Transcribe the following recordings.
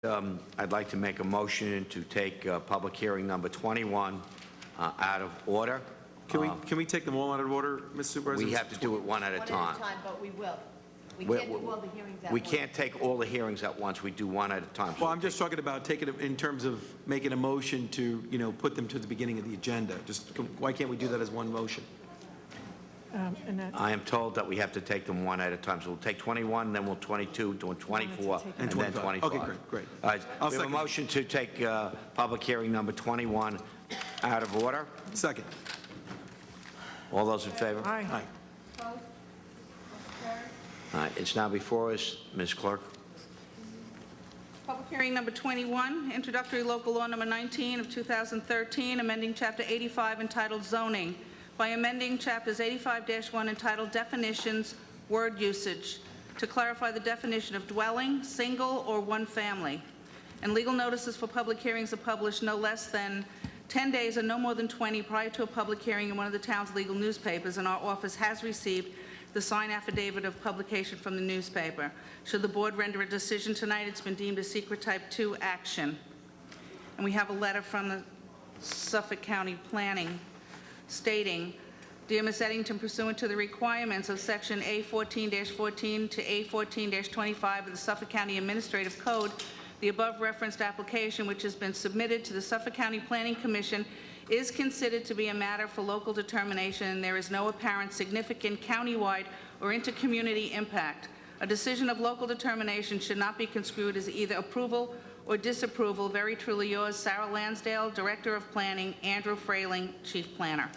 I'd like to make a motion to take public hearing number 21 out of order. Can we take them all out of order, Mr. Supervisor? We have to do it one at a time. But we will. We We're- can't do all the hearings at We once. can't take all the hearings at once. We do one at a time. Well, I'm just talking about taking it in terms of making a motion to, put them to the beginning of the agenda. Why can't we do that as one motion? I am told that we have to take them one at a time. So we'll take 21, then we'll 22, then 24, and then 25. Okay, great. All right. I'll We have a second. motion to take public hearing number 21 out of order. Second. All those in favor? Aye. Opposed? Motion carries. All right. It's now before us. Ms. Clerk. Public hearing number 21, introductory local law number 19 of 2013, amending Chapter 85 entitled Zoning by amending Chapters 85-1 entitled Definitions, Word Usage, to clarify the definition of dwelling, single, or one family. And legal notices for public hearings are published no less than 10 days and no more than 20 prior to a public hearing in one of the town's legal newspapers, and our office has received the signed affidavit of publication from the newspaper. Should the board render a decision tonight, it's been deemed a secret type 2 action. And we have a letter from the Suffolk County Planning stating, "Dear Ms. Eddington, pursuant to the requirements of Section A14-14 to A14-25 of the Suffolk County Administrative Code, the above referenced application, which has been submitted to the Suffolk County Planning Commission, is considered to be a matter for local determination, and there is no apparent significant countywide or intercommunity impact. A decision of local determination should not be construed as either approval or disapproval. Very truly yours, Sarah Lansdale, Director of Planning, Andrew Frayling, Chief Planner."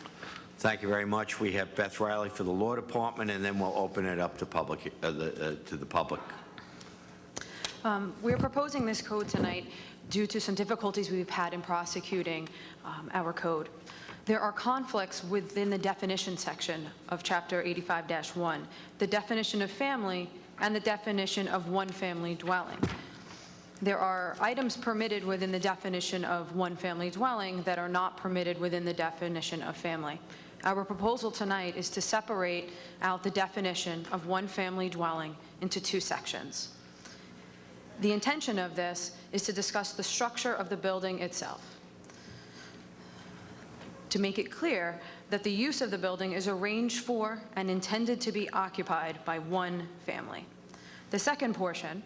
Thank you very much. We have Beth Riley for the Law Department, and then we'll open it up to the public. We're proposing this code tonight due to some difficulties we've had in prosecuting our code. There are conflicts within the definition section of Chapter 85-1, the definition of family and the definition of one-family dwelling. There are items permitted within the definition of one-family dwelling that are not permitted within the definition of family. Our proposal tonight is to separate out the definition of one-family dwelling into 2 sections. The intention of this is to discuss the structure of the building itself, to make it clear that the use of the building is arranged for and intended to be occupied by one family. The second portion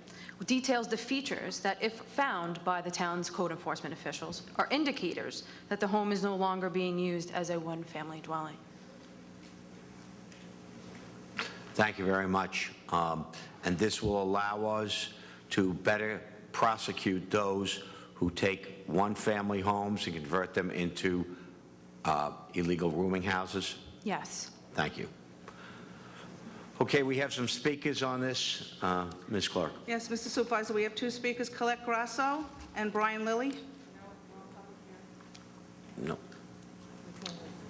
details the features that, if found by the town's code enforcement officials, are indicators that the home is no longer being used as a one-family dwelling. Thank you very much. And this will allow us to better prosecute those who take one-family homes and convert them into illegal rooming houses? Yes. Thank you. Okay, we have some speakers on this. Ms. Clark. Yes, Mr. Supervisor, we have 2 speakers, Colette Grasso and Brian Lilly. No.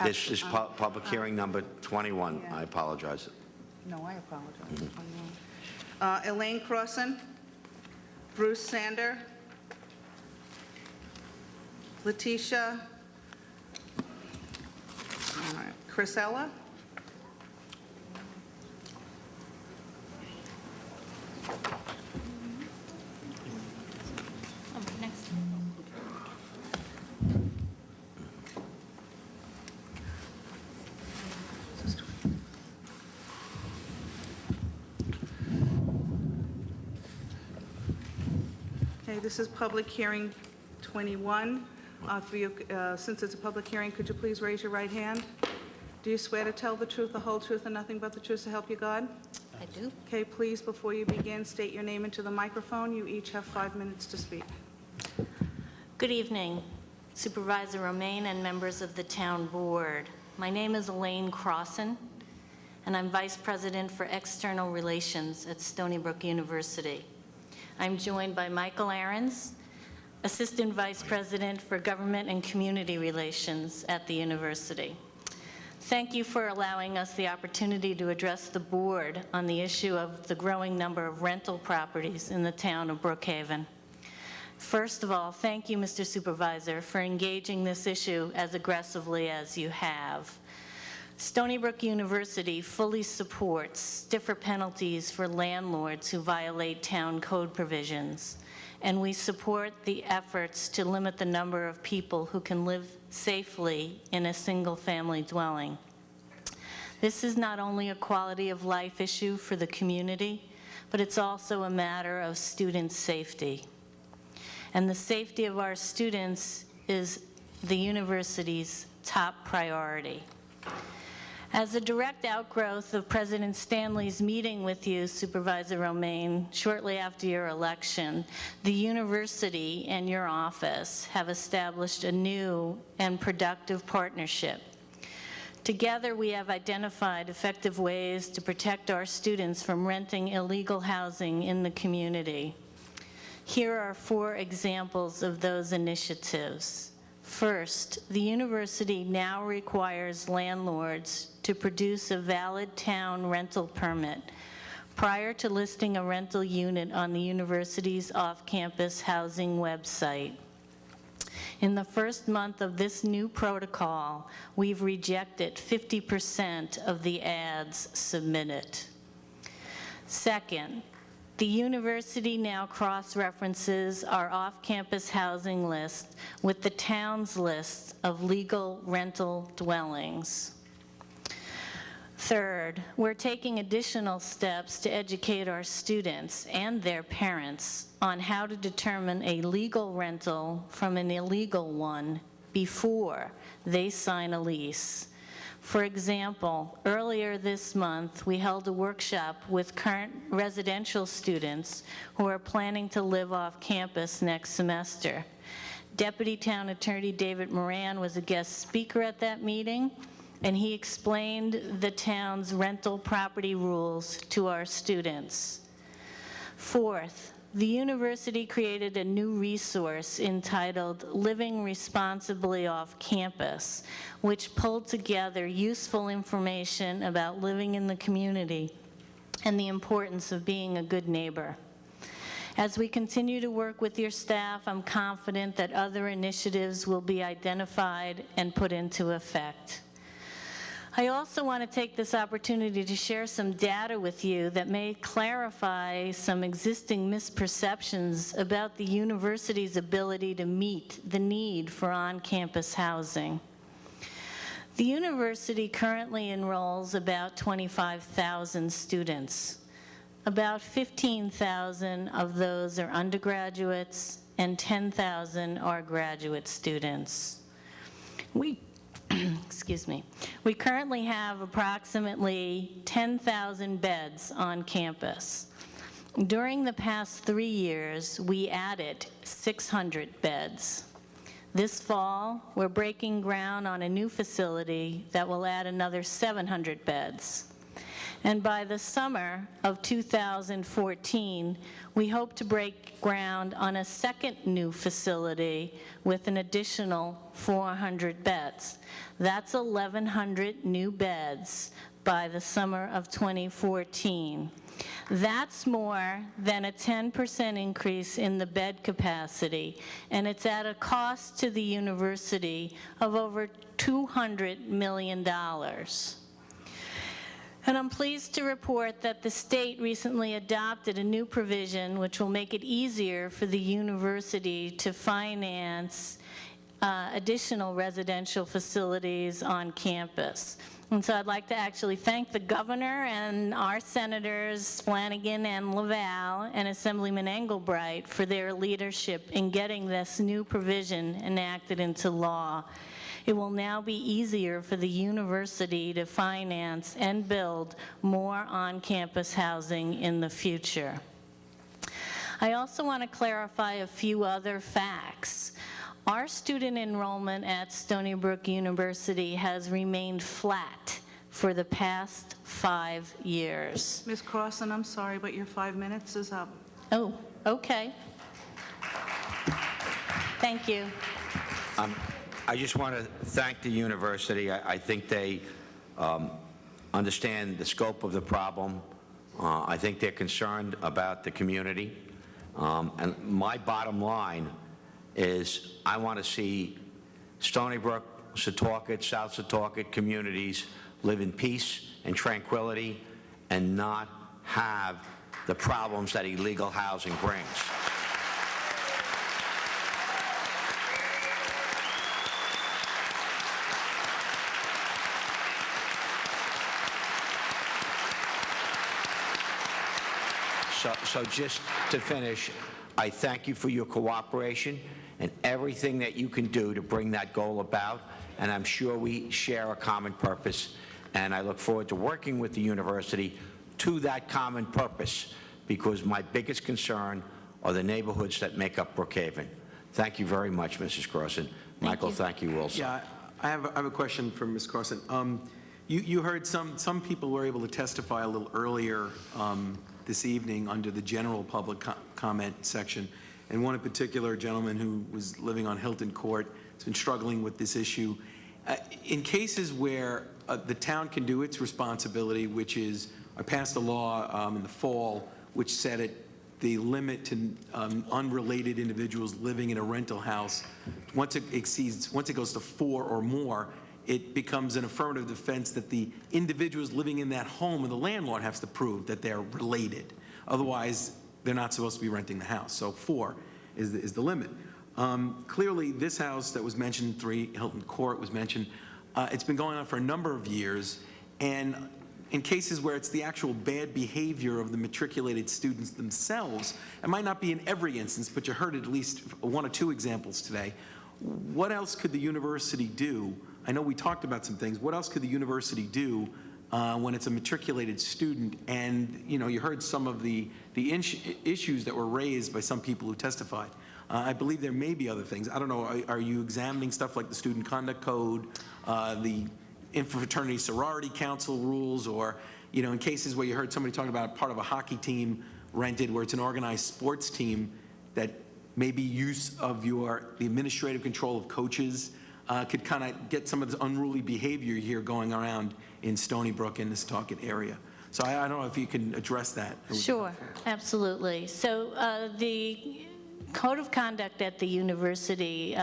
This is public hearing number 21. Yeah. I apologize. No, I apologize. Elaine Crossan, Bruce Sander, Letitia, Chrisella, Okay, this is public hearing 21. Since it's a public hearing, could you please raise your right hand? Do you swear to tell the truth, the whole truth, and nothing but the truth to help you God? I do. Okay, please, before you begin, state your name into the microphone. You each have 5 minutes to speak. Good evening, Supervisor Romaine and members of the Town Board. My name is Elaine Crossan, and I'm Vice President for External Relations at Stony Brook University. I'm joined by Michael Ahrens, Assistant Vice President for Government and Community Relations at the university. Thank you for allowing us the opportunity to address the board on the issue of the growing number of rental properties in the town of Brookhaven. First of all, thank you, Mr. Supervisor, for engaging this issue as aggressively as you have. Stony Brook University fully supports stiffer penalties for landlords who violate town code provisions and we support the efforts to limit the number of people who can live safely in a single-family dwelling. This is not only a quality of life issue for the community, but it's also a matter of student safety. And the safety of our students is the university's top priority. As a direct outgrowth of President Stanley's meeting with you, Supervisor Romaine, shortly after your election, the university and your office have established a new and productive partnership. Together, we have identified effective ways to protect our students from renting illegal housing in the community. Here are 4 examples of those initiatives. First, the university now requires landlords to produce a valid town rental permit prior to listing a rental unit on the university's off-campus housing website. In the first month of this new protocol, we've rejected 50% of the ads submitted. Second, the university now cross-references our off-campus housing list with the town's list of legal rental dwellings. Third, we're taking additional steps to educate our students and their parents on how to determine a legal rental from an illegal one before they sign a lease. For example, earlier this month, we held a workshop with current residential students who are planning to live off campus next semester. Deputy Town Attorney David Moran was a guest speaker at that meeting, and he explained the town's rental property rules to our students. Fourth, the university created a new resource entitled Living Responsibly Off Campus, which pulled together useful information about living in the community and the importance of being a good neighbor. As we continue to work with your staff, I'm confident that other initiatives will be identified and put into effect. I also want to take this opportunity to share some data with you that may clarify some existing misperceptions about the university's ability to meet the need for on-campus housing. The university currently enrolls about 25,000 students. About 15,000 of those are undergraduates and 10,000 are graduate students. Excuse me. We currently have approximately 10,000 beds on campus. During the past 3 years, we added 600 beds. This fall, we're breaking ground on a new facility that will add another 700 beds. And by the summer of 2014, we hope to break ground on a second new facility with an additional 400 beds. That's 1,100 new beds by the summer of 2014. That's more than a 10% increase in the bed capacity, and it's at a cost to the university of over $200 million. And I'm pleased to report that the state recently adopted a new provision which will make it easier for the university to finance additional residential facilities on campus. And so I'd like to actually thank the governor and our senators, Flanagan and Laval, and Assemblyman Engelbright for their leadership in getting this new provision enacted into law. It will now be easier for the university to finance and build more on-campus housing in the future. I also want to clarify a few other facts. Our student enrollment at Stony Brook University has remained flat for the past 5 years. Ms. Crossan, I'm sorry, but your 5 minutes is up. Oh, okay. Thank you. I just want to thank the university. I think they understand the scope of the problem. I think they're concerned about the community. And my bottom line is I want to see Stony Brook, Setauket, South Setauket communities live in peace and tranquility and not have the problems that illegal housing brings. So just to finish, I thank you for your cooperation and everything that you can do to bring that goal about, and I'm sure we share a common purpose, and I look forward to working with the university to that common purpose, because my biggest concern are the neighborhoods that make up Brookhaven. Thank you very much, Mrs. Crossan. Michael, thank you also. Yeah, I have a question for Ms. Carson. You heard some people were able to testify a little earlier this evening under the general public comment section, and one in particular, a gentleman who was living on Hilton Court, has been struggling with this issue. In cases where the town can do its responsibility, which is, I passed a law in the fall which set the limit to unrelated individuals living in a rental house. Once it goes to 4 or more, it becomes an affirmative defense that the individuals living in that home and the landlord has to prove that they're related. Otherwise, they're not supposed to be renting the house. So 4 is the limit. Clearly, this house that was mentioned, 3 Hilton Court was mentioned, it's been going on for a number of years, and in cases where it's the actual bad behavior of the matriculated students themselves, it might not be in every instance, but you heard at least 1 or 2 examples today. What else could the university do? I know we talked about some things. What else could the university do when it's a matriculated student? And, you know, you heard some of the issues that were raised by some people who testified. I believe there may be other things. I don't know, are you examining stuff like the Student Conduct Code, the Infraternity Sorority Council rules, or, you know, in cases where you heard somebody talking about part of a hockey team rented where it's an organized sports team, that maybe use of the administrative control of coaches could kind of get some of this unruly behavior here going around in Stony Brook and the Setauket area. So I don't know if you can address that. Sure, absolutely. So the Code of Conduct at the university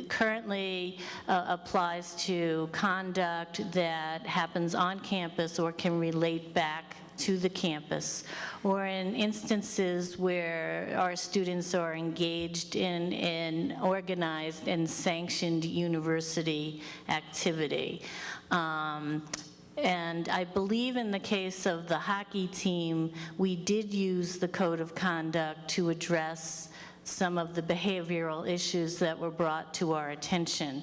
currently applies to conduct that happens on campus or can relate back to the campus, or in instances where our students are engaged in organized and sanctioned university activity. And I believe in the case of the hockey team, we did use the Code of Conduct to address some of the behavioral issues that were brought to our attention.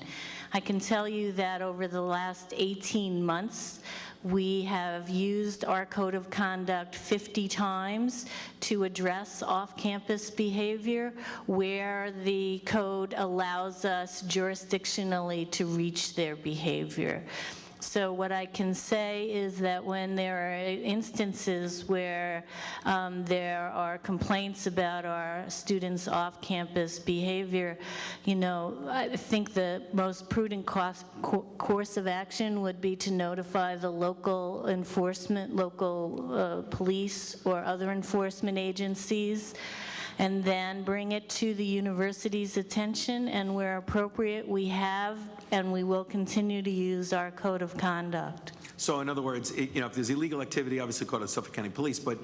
I can tell you that over the last 18 months, we have used our Code of Conduct 50 times to address off-campus behavior where the code allows us jurisdictionally to reach their behavior. So what I can say is that when there are instances where there are complaints about our students' off-campus behavior, you know, I think the most prudent course of action would be to notify the local enforcement, local police or other enforcement agencies, and then bring it to the university's attention, and where appropriate, we have and we will continue to use our Code of Conduct. So in other words, you know, if there's illegal activity, obviously called the Suffolk County Police, but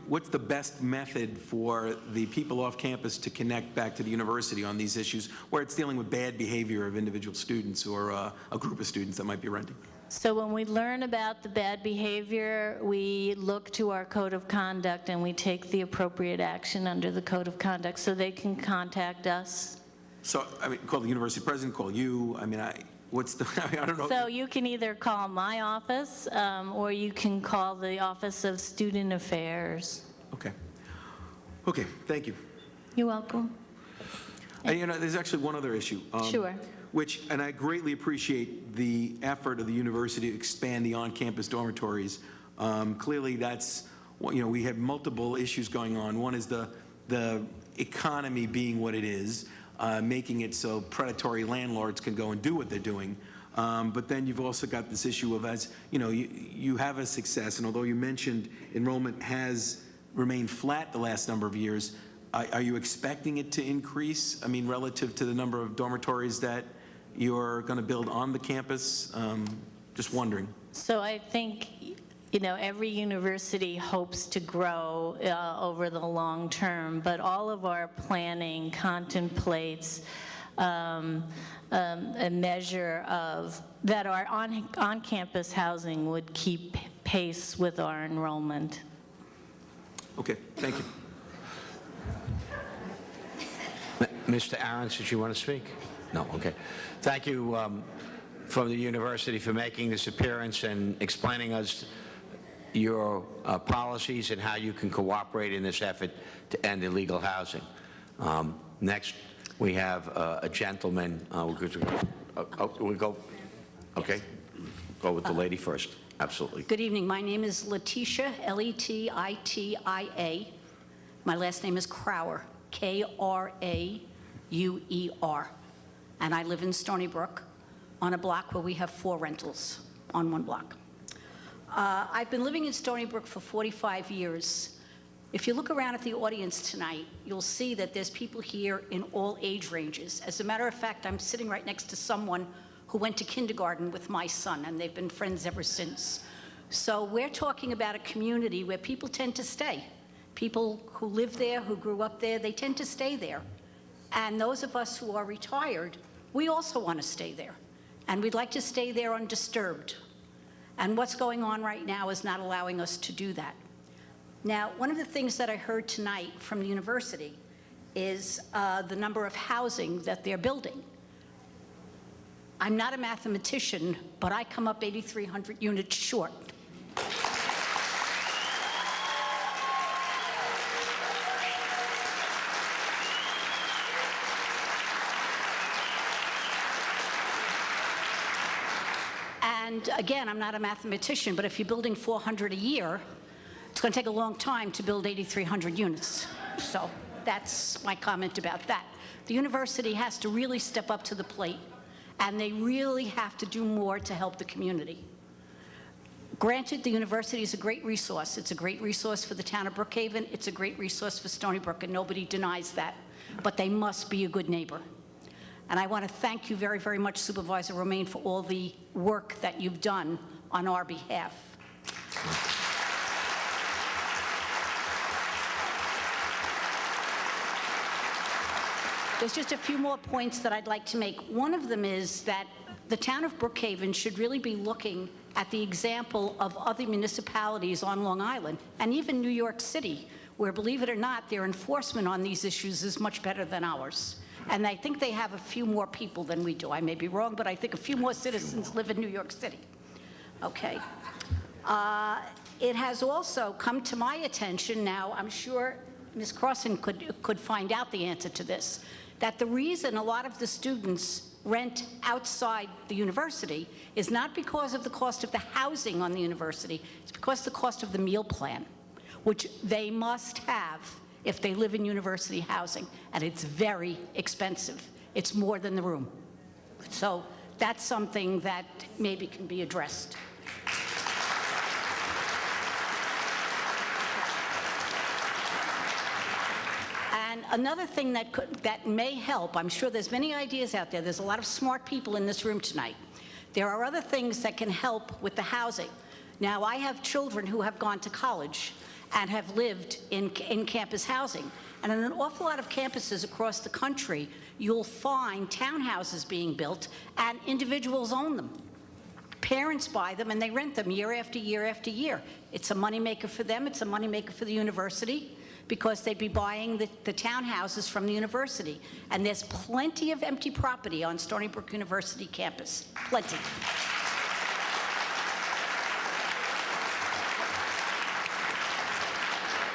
what's the best method for the people off campus to connect back to the university on these issues where it's dealing with bad behavior of individual students or a group of students that might be renting? So when we learn about the bad behavior, we look to our Code of Conduct and we take the appropriate action under the Code of Conduct so they can contact us. So, I mean, call the university president, call you, I mean, I don't know. So you can either call my office or you can call the Office of Student Affairs. Okay. Okay, thank you. You're welcome. You know, there's actually one other issue. Sure. Which, and I greatly appreciate the effort of the university to expand the on-campus dormitories. Clearly, that's, you know, we have multiple issues going on. One is the economy being what it is, making it so predatory landlords can go and do what they're doing. But then you've also got this issue of, as you know, you have a success, and although you mentioned enrollment has remained flat the last number of years, are you expecting it to increase? I mean, relative to the number of dormitories that you're going to build on the campus? Just wondering. So I think, you know, every university hopes to grow over the long term, but all of our planning contemplates a measure of that our on-campus housing would keep pace with our enrollment. Okay, thank you. Mr. Aarons, did you want to speak? No, okay. Thank you from the university for making this appearance and explaining us your policies and how you can cooperate in this effort to end illegal housing. Next, we have a gentleman. We'll go. Okay. Go with the lady first. Absolutely. Good evening. My name is Letitia, L-E-T-I-T-I-A. My last name is Crauer, K-R-A-U-E-R. And I live in Stony Brook on a block where we have 4 rentals on one block. I've been living in Stony Brook for 45 years. If you look around at the audience tonight, you'll see that there's people here in all age ranges. As a matter of fact, I'm sitting right next to someone who went to kindergarten with my son, and they've been friends ever since. So we're talking about a community where people tend to stay. People who live there, who grew up there, they tend to stay there. And those of us who are retired, we also want to stay there. And we'd like to stay there undisturbed. And what's going on right now is not allowing us to do that. Now, one of the things that I heard tonight from the university is the number of housing that they're building. I'm not a mathematician, but I come up 8,300 units short. And again, I'm not a mathematician, but if you're building 400 a year, it's going to take a long time to build 8,300 units. So that's my comment about that. The university has to really step up to the plate, and they really have to do more to help the community. Granted, the university is a great resource. It's a great resource for the town of Brookhaven. It's a great resource for Stony Brook, and nobody denies that. But they must be a good neighbor. And I want to thank you very, very much, Supervisor Romaine, for all the work that you've done on our behalf. There's just a few more points that I'd like to make. One of them is that the town of Brookhaven should really be looking at the example of other municipalities on Long Island, and even New York City, where, believe it or not, their enforcement on these issues is much better than ours. And I think they have a few more people than we do. I may be wrong, but I think a few more citizens live in New York City. Okay. It has also come to my attention now, I'm sure Ms. Crossan could find out the answer to this, that the reason a lot of the students rent outside the university is not because of the cost of the housing on the university, it's because of the cost of the meal plan, which they must have if they live in university housing, and it's very expensive. It's more than the room. So that's something that maybe can be addressed. And another thing that may help, I'm sure there's many ideas out there. There's a lot of smart people in this room tonight. There are other things that can help with the housing. Now, I have children who have gone to college and have lived in campus housing. And in an awful lot of campuses across the country, you'll find townhouses being built and individuals own them. Parents buy them and they rent them year after year after year. It's a moneymaker for them, it's a moneymaker for the university, because they'd be buying the townhouses from the university. And there's plenty of empty property on Stony Brook University campus, plenty.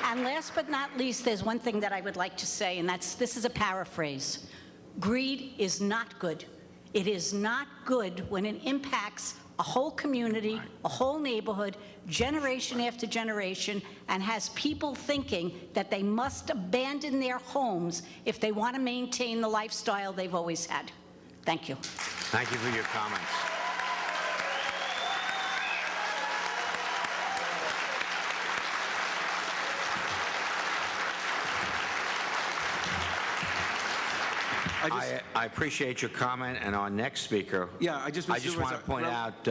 And last but not least, there's one thing that I would like to say, and this is a paraphrase. Greed is not good. It is not good when it impacts a whole community, a whole neighborhood, generation after generation, and has people thinking that they must abandon their homes if they want to maintain the lifestyle they've always had. Thank you. Thank you for your comments. I appreciate your comment, and our next speaker. Yeah, I just want to point out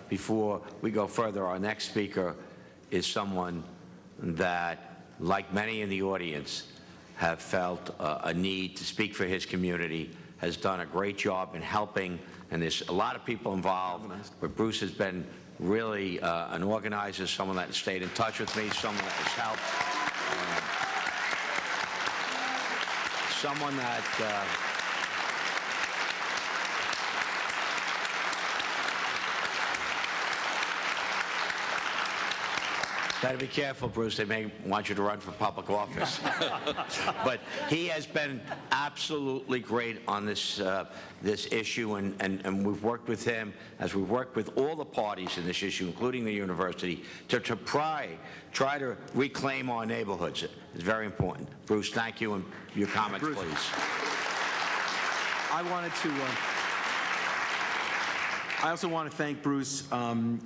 before we go further, our next speaker is someone that, like many in the audience, have felt a need to speak for his community, has done a great job in helping, and there's a lot of people involved, but Bruce has been really an organizer, someone that stayed in touch with me, someone that has helped. someone that... Better be careful, Bruce. They may want you to run for public office. But he has been absolutely great on this issue, and we've worked with him, as we've worked with all the parties in this issue, including the university, to try to reclaim our neighborhoods. It's very important. Bruce, thank you, and your comments, Bruce. please. I also want to thank Bruce.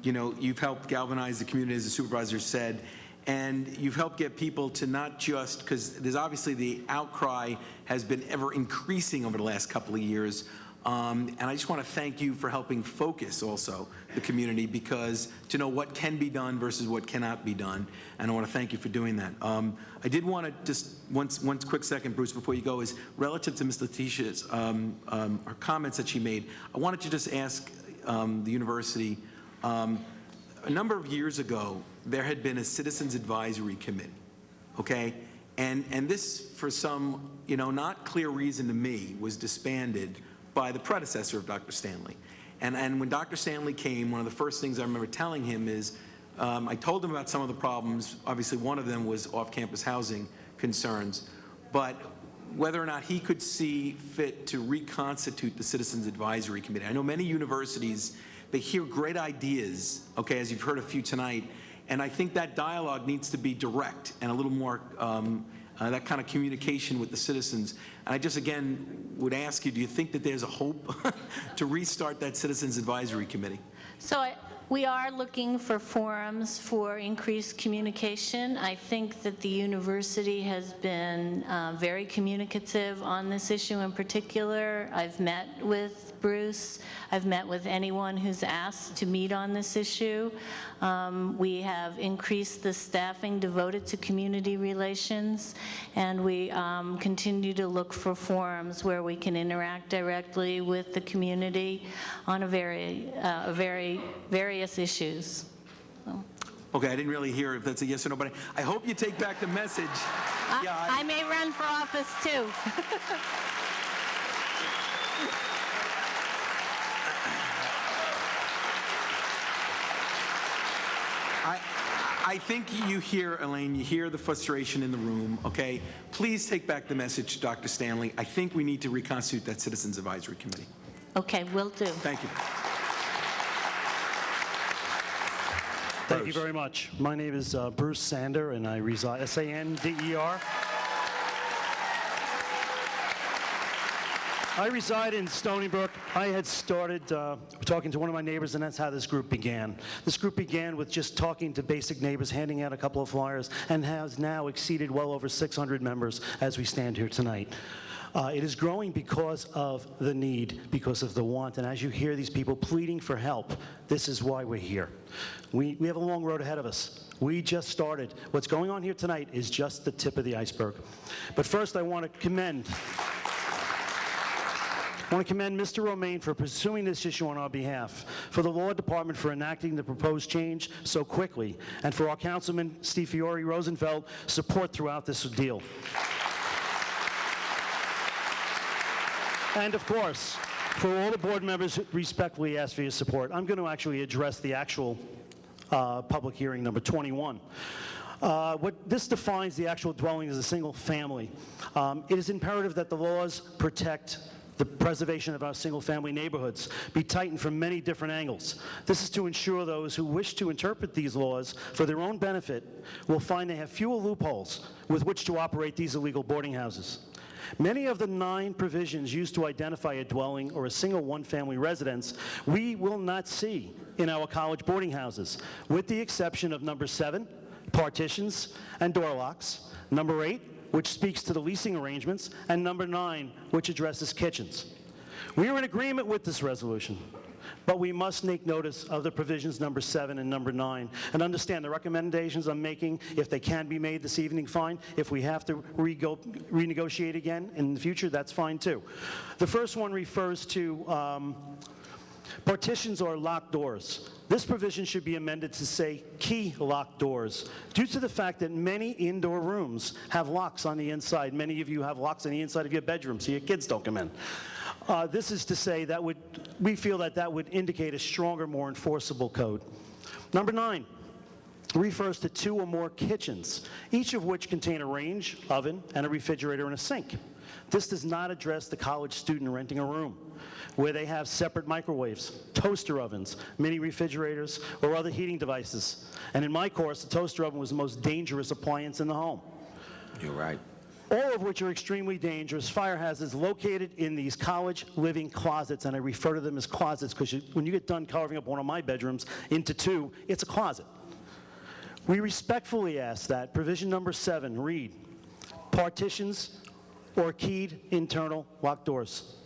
You know, you've helped galvanize the community, as the supervisor said, and you've helped get people to not just, because there's obviously the outcry has been ever increasing over the last couple of years, and I just want to thank you for helping focus also the community, because to know what can be done versus what cannot be done, and I want to thank you for doing that. I did want to just, one quick second, Bruce, before you go, is relative to Ms. Letitia's her comments that she made. I wanted to just ask the university, a number of years ago, there had been a Citizens Advisory Committee, okay? And this, for some, you know, not clear reason to me, was disbanded by the predecessor of Dr. Stanley. And when Dr. Stanley came, one of the first things I remember telling him is, I told him about some of the problems. Obviously, one of them was off-campus housing concerns, but whether or not he could see fit to reconstitute the Citizens Advisory Committee. I know many universities, they hear great ideas, okay, as you've heard a few tonight, and I think that dialogue needs to be direct and a little more, that kind of communication with the citizens. And I just, again, would ask you, do you think that there's a hope to restart that Citizens Advisory Committee? So we are looking for forums for increased communication. I think that the university has been very communicative on this issue in particular. I've met with Bruce. I've met with anyone who's asked to meet on this issue. We have increased the staffing devoted to community relations, and we continue to look for forums where we can interact directly with the community on a various issues. So. Okay, I didn't really hear if that's a yes or no, but I hope you take back the message. I may run for office too. I think you hear, Elaine, you hear the frustration in the room, okay? Please take back the message to Dr. Stanley. I think we need to reconstitute that Citizens Advisory Committee. Okay, will do. Thank you. Thank you very much. My name is Bruce Sander, and I reside, S-A-N-D-E-R. I reside in Stony Brook. I had started talking to one of my neighbors, and that's how this group began. This group began with just talking to basic neighbors, handing out a couple of flyers, and has now exceeded well over 600 members as we stand here tonight. It is growing because of the need, because of the want, and as you hear these people pleading for help, this is why we're here. We have a long road ahead of us. We just started. What's going on here tonight is just the tip of the iceberg. But first, I want to commend Mr. Romaine for pursuing this issue on our behalf, for the Law Department for enacting the proposed change so quickly, and for our Councilman Steve Fiore Rosenfeld support throughout this deal. And of course, for all the board members who respectfully ask for your support, I'm going to actually address the actual public hearing number 21. This defines the actual dwelling as a single family. It is imperative that the laws protect the preservation of our single-family neighborhoods be tightened from many different angles. This is to ensure those who wish to interpret these laws for their own benefit will find they have fewer loopholes with which to operate these illegal boarding houses. Many of the 9 provisions used to identify a dwelling or a single one-family residence we will not see in our college boarding houses, with the exception of number 7, partitions and door locks, number 8, which speaks to the leasing arrangements, and number 9, which addresses kitchens. We are in agreement with this resolution, but we must make notice of the provisions number 7 and number 9, and understand the recommendations I'm making, if they can be made this evening, fine. If we have to renegotiate again in the future, that's fine too. The first one refers to Partitions are locked doors. This provision should be amended to say key locked doors, due to the fact that many indoor rooms have locks on the inside. Many of you have locks on the inside of your bedroom so your kids don't come in. This is to say that we feel that would indicate a stronger, more enforceable code. Number 9 refers to 2 or more kitchens, each of which contain a range, oven, and a refrigerator and a sink. This does not address the college student renting a room where they have separate microwaves, toaster ovens, mini refrigerators, or other heating devices. And in my course, the toaster oven was the most dangerous appliance in the home. You're right. All of which are extremely dangerous fire hazards located in these college living closets, and I refer to them as closets because when you get done carving up one of my bedrooms into 2, it's a closet. We respectfully ask that provision number 7 read, partitions or keyed internal locked doors.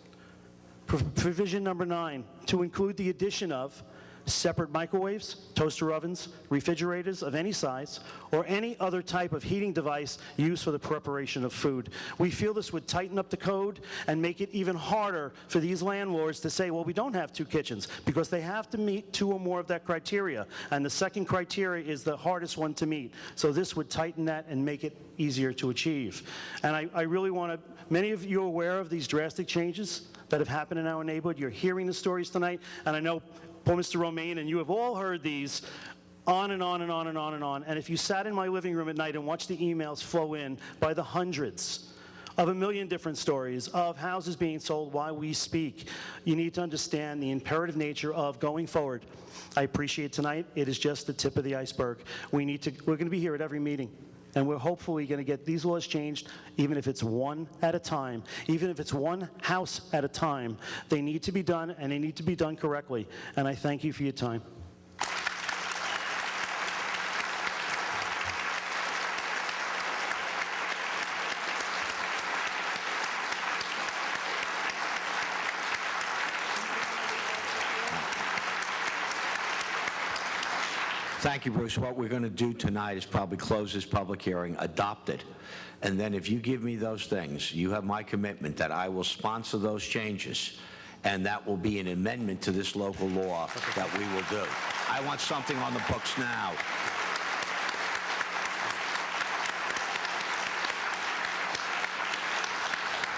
Provision number 9, to include the addition of separate microwaves, toaster ovens, refrigerators of any size, or any other type of heating device used for the preparation of food. We feel this would tighten up the code and make it even harder for these landlords to say, well, we don't have 2 kitchens, because they have to meet 2 or more of that criteria. And the second criteria is the hardest one to meet. So this would tighten that and make it easier to achieve. And I really want to, many of you are aware of these drastic changes that have happened in our neighborhood. You're hearing the stories tonight, and I know poor Mr. Romaine and you have all heard these on and on and on and on and on. And if you sat in my living room at night and watched the emails flow in by the hundreds of a million different stories of houses being sold while we speak, you need to understand the imperative nature of going forward. I appreciate tonight. It is just the tip of the iceberg. We're going to be here at every meeting. And we're hopefully going to get these laws changed, even if it's one at a time, even if it's one house at a time. They need to be done, and they need to be done correctly. And I thank you for your time. Thank you, Bruce. What we're going to do tonight is probably close this public hearing, adopt it, and then if you give me those things, you have my commitment that I will sponsor those changes, and that will be an amendment to this local law that we will do. I want something on the books now.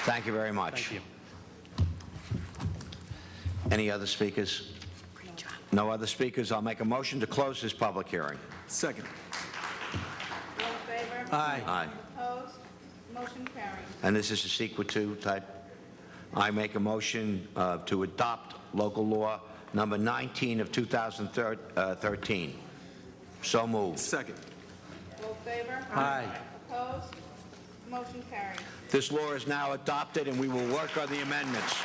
Thank you very much. Thank you. Any other speakers? No other speakers. I'll make a motion to close this public hearing. Second. All in favor? Aye. Aye. Opposed? Motion carries. And this is a sequel to type. I make a motion to adopt local law number 19 of 2013. So moved. Second. All in favor? Aye. Opposed? Motion carries. This law is now adopted, and we will work on the amendments.